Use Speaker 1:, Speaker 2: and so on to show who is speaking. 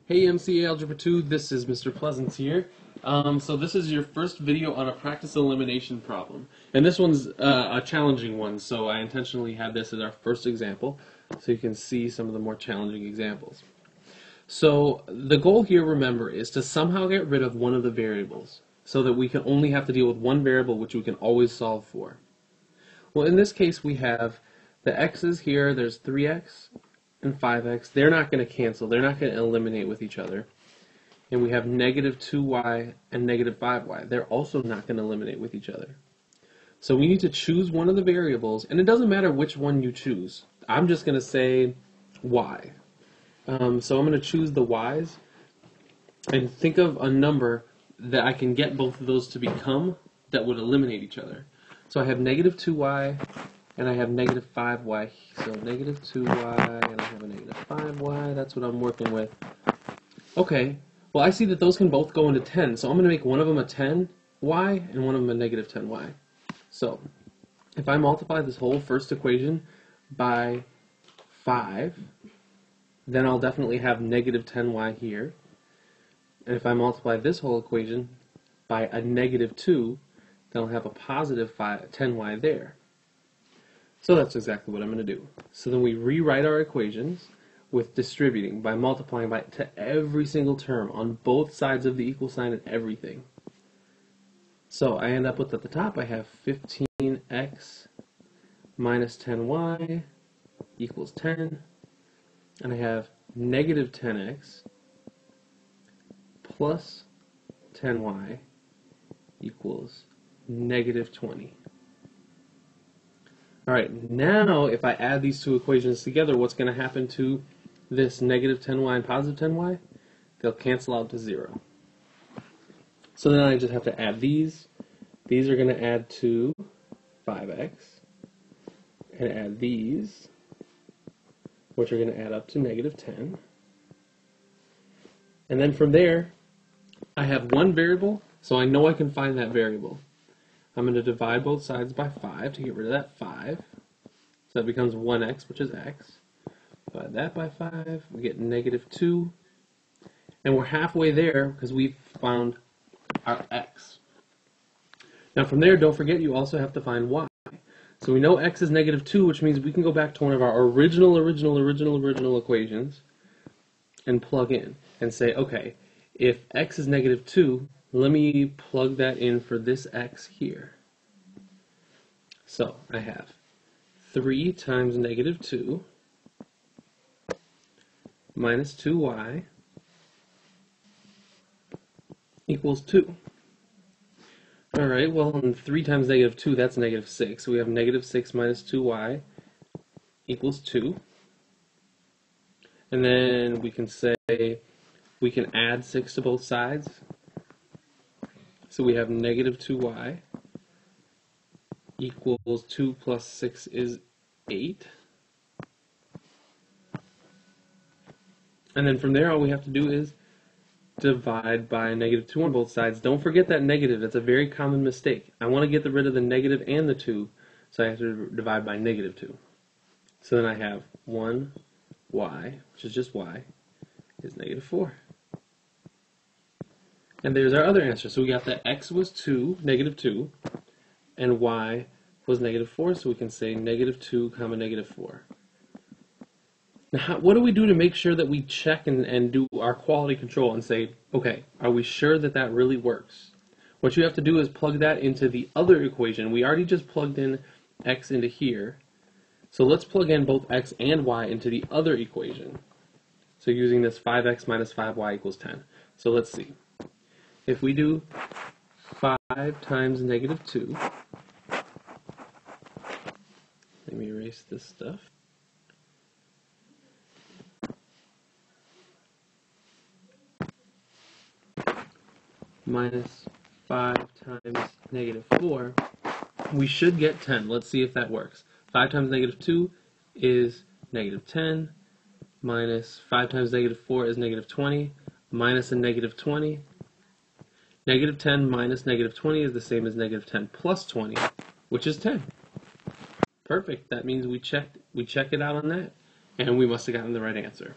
Speaker 1: Hey MCA Algebra 2, this is Mr. Pleasance here. So this is your first video on a practice elimination problem. And this one's a challenging one, so I intentionally had this as our first example, so you can see some of the more challenging examples. So the goal here, remember, is to somehow get rid of one of the variables, so that we can only have to deal with one variable which we can always solve for. Well, in this case we have the x's here, there's 3x, and 5x, they're not going to cancel. They're not going to eliminate with each other. And we have negative 2y and negative 5y. They're also not going to eliminate with each other. So we need to choose one of the variables, and it doesn't matter which one you choose. I'm just going to say y. So I'm going to choose the y's and think of a number that I can get both of those to become that would eliminate each other. So I have negative 2y and I have negative 5y, so negative 2y, and I have a negative 5y, that's what I'm working with. Okay, well I see that those can both go into 10, so I'm going to make one of them a 10y and one of them a negative 10y. So, if I multiply this whole first equation by 5, then I'll definitely have negative 10y here. And if I multiply this whole equation by a negative 2, then I'll have a positive 10y there. So that's exactly what I'm going to do. So then we rewrite our equations with distributing by multiplying by to every single term on both sides of the equal sign and everything. So I end up with, at the top, I have 15x minus 10y equals 10. And I have negative 10x plus 10y equals negative 20. Alright, now if I add these two equations together, what's going to happen to this negative 10y and positive 10y? They'll cancel out to 0. So then I just have to add these. These are going to add to 5x. And add these, which are going to add up to negative 10. And then from there, I have one variable, so I know I can find that variable. I'm going to divide both sides by 5 to get rid of that 5. So that becomes 1x, which is x. Divide that by 5, we get negative 2. And we're halfway there because we've found our x. Now from there, don't forget you also have to find y. So we know x is negative 2, which means we can go back to one of our original equations and plug in and say, okay, if x is negative 2, let me plug that in for this x here. So I have 3 times negative 2 minus 2y equals 2. Alright, well, 3 times negative 2, that's negative 6. So we have negative 6 minus 2y equals 2. And then we can say we can add 6 to both sides. So we have negative 2y equals 2 plus 6 is 8. And then from there, all we have to do is divide by negative 2 on both sides. Don't forget that negative. That's a very common mistake. I want to get rid of the negative and the 2, so I have to divide by negative 2. So then I have 1y, which is just y, is negative 4. And there's our other answer. So we got that x was 2, negative 2, and y was negative 4, so we can say negative 2 comma negative 4. Now, what do we do to make sure that we check and do our quality control and say, okay, are we sure that that really works? What you have to do is plug that into the other equation. We already just plugged in x into here. So let's plug in both x and y into the other equation. So using this 5x minus 5y equals 10. So let's see. If we do 5 times negative 2, let me erase this stuff. Minus 5 times negative 4, we should get 10. Let's see if that works. 5 times negative 2 is negative 10, minus 5 times negative 4 is negative 20, minus a negative 20. Negative 10 minus negative 20 is the same as negative 10 plus 20, which is 10. Perfect. That means we check it out on that, and we must have gotten the right answer.